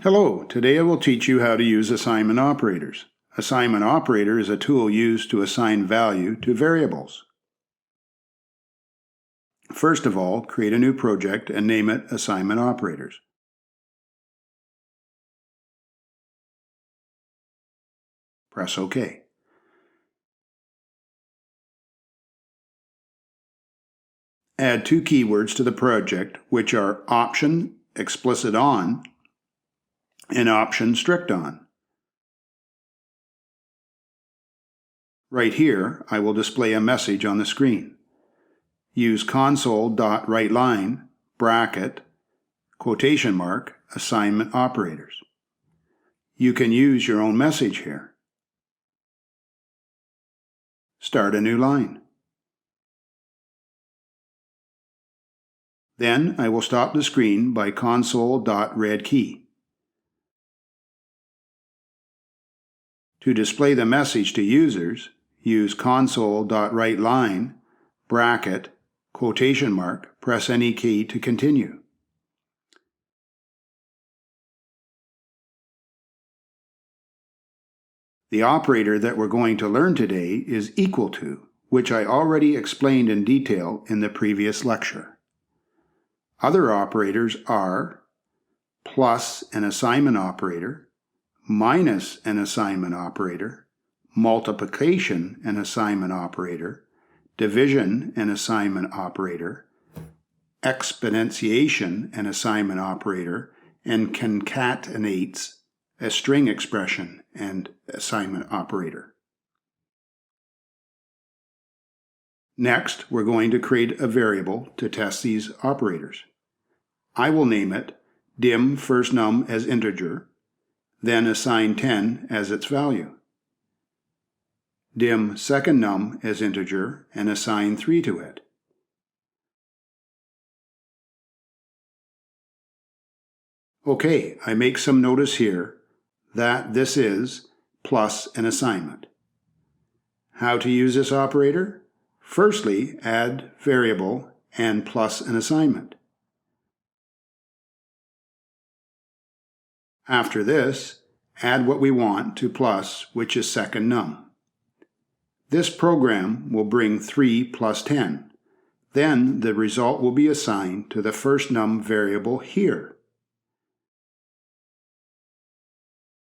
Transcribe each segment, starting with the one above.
Hello, today I will teach you how to use assignment operators. Assignment operator is a tool used to assign value to variables. First of all, create a new project and name it Assignment Operators. Press OK. Add two keywords to the project, which are option explicit on and option strict on. Right here, I will display a message on the screen. Use console.writeLine, bracket, quotation mark, assignment operators. You can use your own message here. Start a new line. Then I will stop the screen by console.readKey. To display the message to users, use console.writeLine, bracket, quotation mark, press any key to continue. The operator that we're going to learn today is equal to, which I already explained in detail in the previous lecture. Other operators are plus an assignment operator, minus an assignment operator, multiplication an assignment operator, division an assignment operator, exponentiation an assignment operator, and concatenates a string expression and assignment operator. Next, we're going to create a variable to test these operators. I will name it dim first num as integer, then assign 10 as its value. Dim second num as integer and assign 3 to it. Okay, I make some notice here that this is plus an assignment. How to use this operator? Firstly, add variable and plus an assignment. After this, add what we want to plus, which is second num. This program will bring 3 plus 10. Then the result will be assigned to the first num variable here.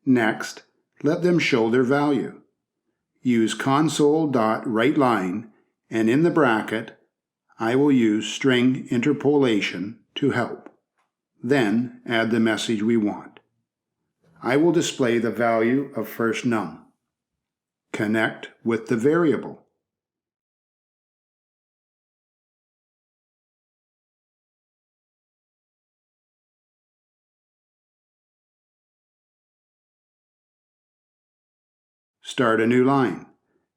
Next, let them show their value. Use console.writeLine, and in the bracket, I will use string interpolation to help. Then add the message we want. I will display the value of first num. Connect with the variable. Start a new line,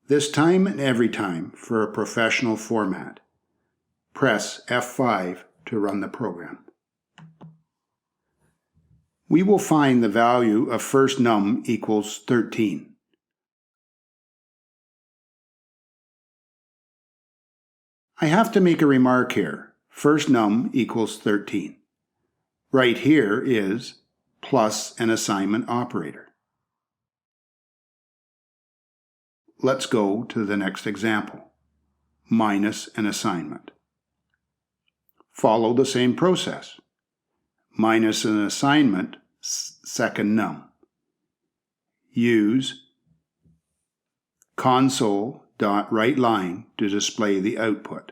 this time and every time for a professional format. Press F5 to run the program. We will find the value of first num equals 13. I have to make a remark here. First num equals 13. Right here is plus an assignment operator. Let's go to the next example. Minus an assignment. Follow the same process. Minus an assignment, second num. Use console.writeLine to display the output.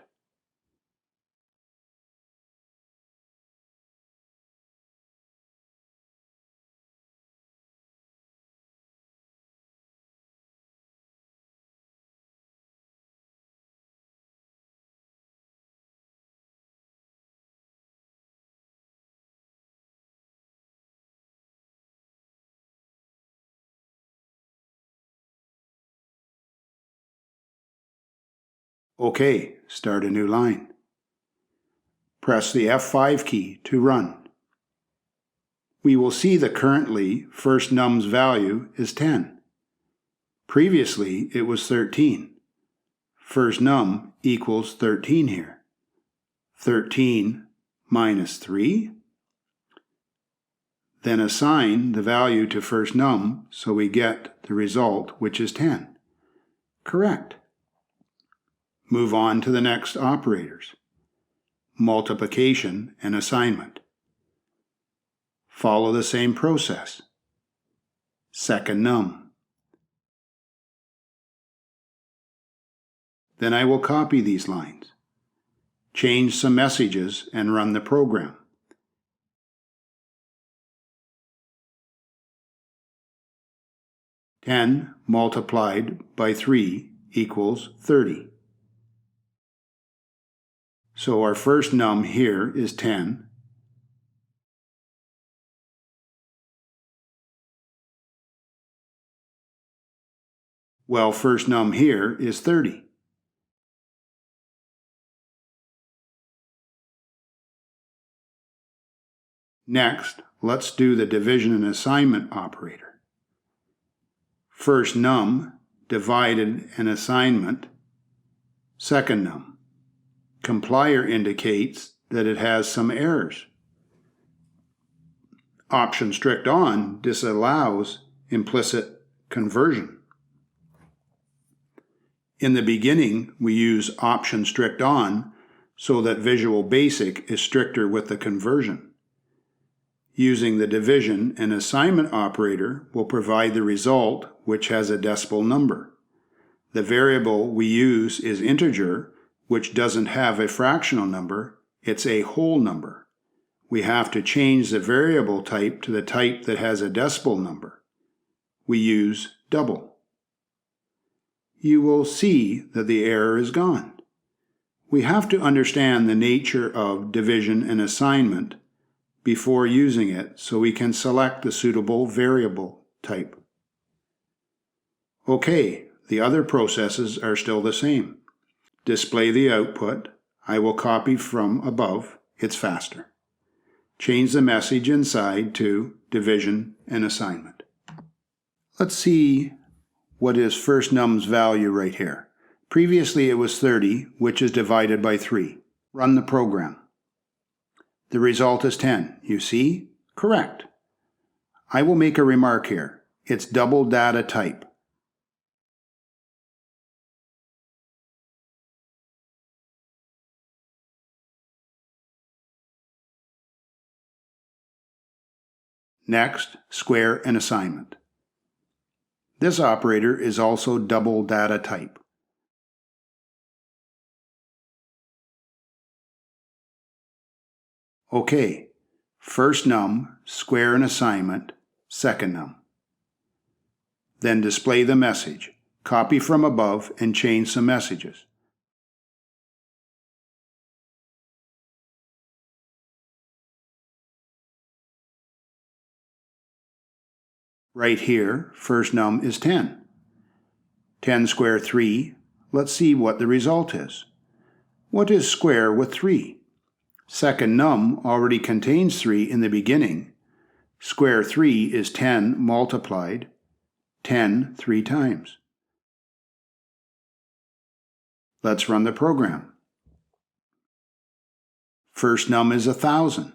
OK, start a new line. Press the F5 key to run. We will see that currently first num's value is 10. Previously it was 13. First num equals 13 here. 13 minus 3. Then assign the value to first num so we get the result, which is 10. Correct. Move on to the next operators. Multiplication and assignment. Follow the same process. Second num. Then I will copy these lines, change some messages, and run the program. Ten multiplied by 3 equals 30. So our first num here is 10. Well, first num here is 30. Next, let's do the division and assignment operator. First num divided an assignment, second num. Compiler indicates that it has some errors. Option strict on disallows implicit conversion. In the beginning, we use option strict on so that Visual Basic is stricter with the conversion. Using the division and assignment operator will provide the result, which has a decimal number. The variable we use is integer, which doesn't have a fractional number, it's a whole number. We have to change the variable type to the type that has a decimal number. We use double. You will see that the error is gone. We have to understand the nature of division and assignment before using it so we can select the suitable variable type. Okay, the other processes are still the same. Display the output. I will copy from above, it's faster. Change the message inside to division and assignment. Let's see what is first num's value right here. Previously it was 30, which is divided by 3. Run the program. The result is 10. You see? Correct. I will make a remark here. It's double data type. Next, square and assignment. This operator is also double data type. Okay, first num, square and assignment, second num. Then display the message, copy from above and change some messages. Right here, first num is 10. 10 square 3, let's see what the result is. What is square with 3? Second num already contains 3 in the beginning. Square 3 is 10 multiplied 10 3 times. Let's run the program. First num is 1,000.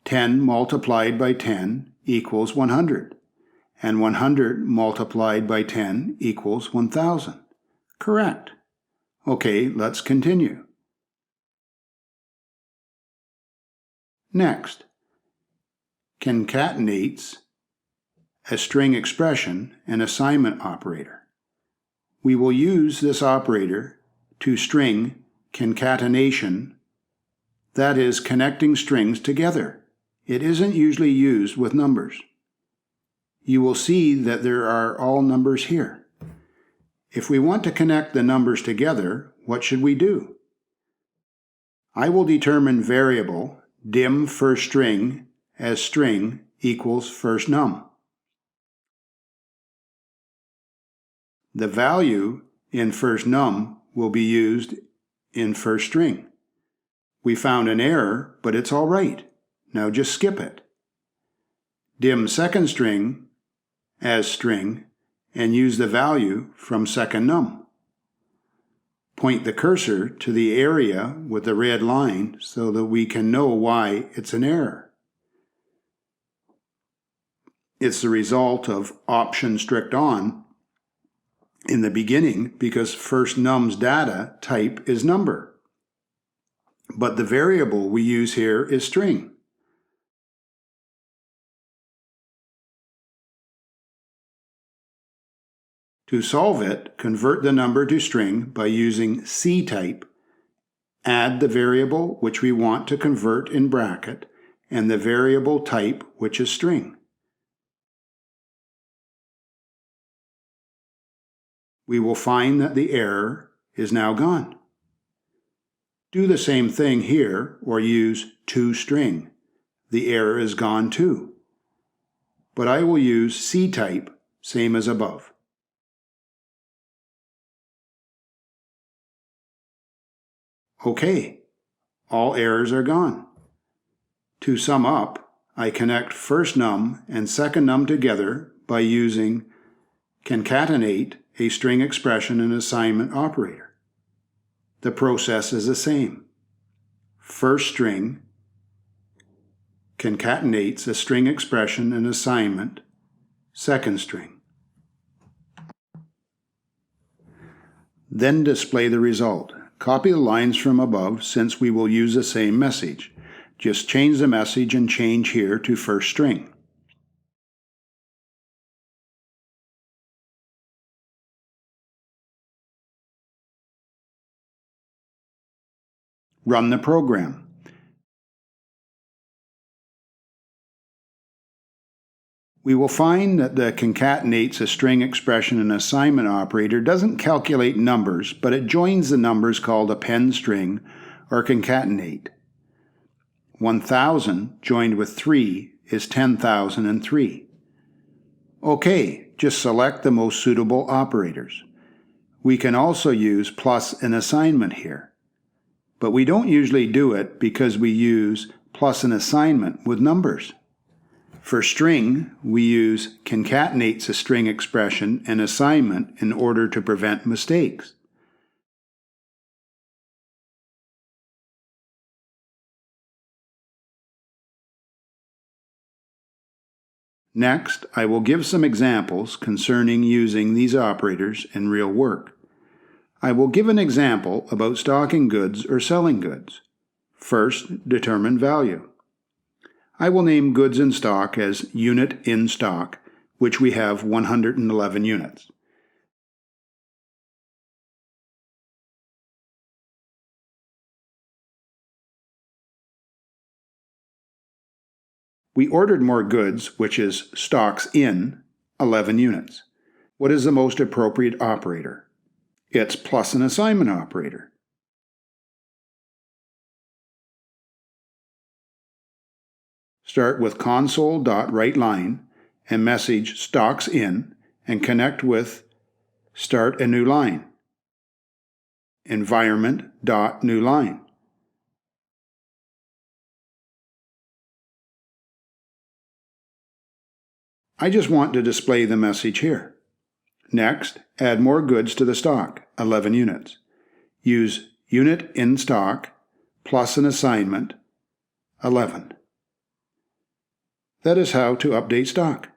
10 multiplied by 10 equals 100. And 100 multiplied by 10 equals 1,000. Correct. Okay, let's continue. Next, concatenates a string expression and assignment operator. We will use this operator to string concatenation, that is, connecting strings together. It isn't usually used with numbers. You will see that there are all numbers here. If we want to connect the numbers together, what should we do? I will determine variable dim first string as string equals first num. The value in first num will be used in first string. We found an error, but it's all right. Now just skip it. Dim second string as string and use the value from second num. Point the cursor to the area with the red line so that we can know why it's an error. It's the result of option strict on in the beginning because first num's data type is number. But the variable we use here is string. To solve it, convert the number to string by using C-type. Add the variable which we want to convert in bracket and the variable type which is string. We will find that the error is now gone. Do the same thing here or use toString. The error is gone too. But I will use C-type, same as above. Okay, all errors are gone. To sum up, I connect first num and second num together by using concatenate, a string expression and assignment operator. The process is the same. First string concatenates a string expression and assignment, second string. Then display the result. Copy the lines from above since we will use the same message. Just change the message and change here to first string. Run the program. We will find that the concatenates a string expression and assignment operator doesn't calculate numbers, but it joins the numbers called append string or concatenate. 1,000 joined with 3 is 10,003. Okay, just select the most suitable operators. We can also use plus an assignment here, but we don't usually do it because we use plus an assignment with numbers. For string, we use concatenates a string expression and assignment in order to prevent mistakes. Next, I will give some examples concerning using these operators in real work. I will give an example about stocking goods or selling goods. First, determine value. I will name goods in stock as unit in stock, which we have 111 units. We ordered more goods, which is stocks in 11 units. What is the most appropriate operator? It's plus an assignment operator. Start with console.writeLine and message stocks in and connect with start a new line, environment.newLine. I just want to display the message here. Next, add more goods to the stock, 11 units. Use unit in stock plus an assignment, 11. That is how to update stock.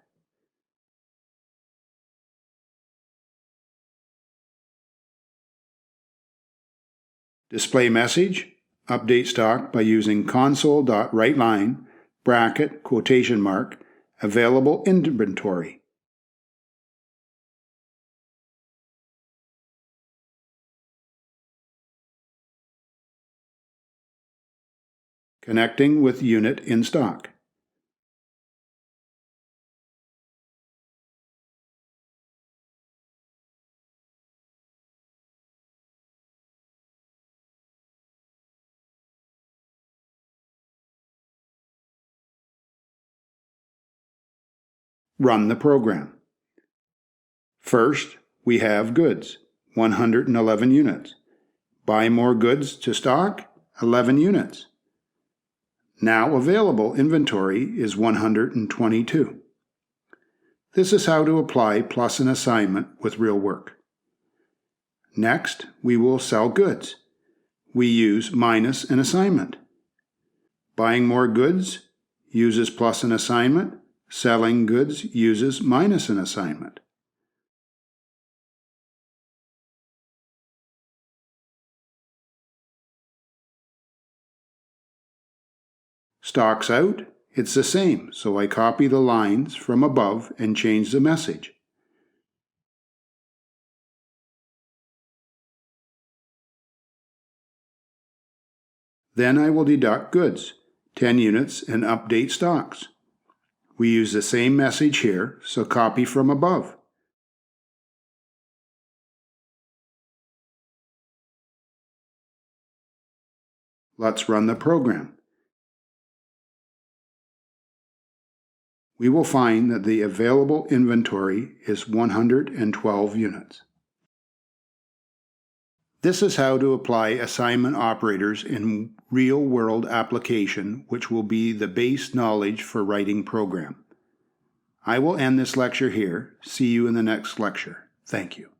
Display message, update stock by using console.writeLine, bracket, quotation mark, available inventory. Connecting with unit in stock. Run the program. First, we have goods, 111 units. Buy more goods to stock, 11 units. Now available inventory is 122. This is how to apply plus an assignment with real work. Next, we will sell goods. We use minus an assignment. Buying more goods uses plus an assignment, Selling goods uses minus an assignment. Stocks out, it's the same, so I copy the lines from above and change the message. Then I will deduct goods, 10 units, and update stocks. We use the same message here, so copy from above. Let's run the program. We will find that the available inventory is 112 units. This is how to apply assignment operators in real-world application, which will be the base knowledge for writing program. I will end this lecture here. See you in the next lecture. Thank you.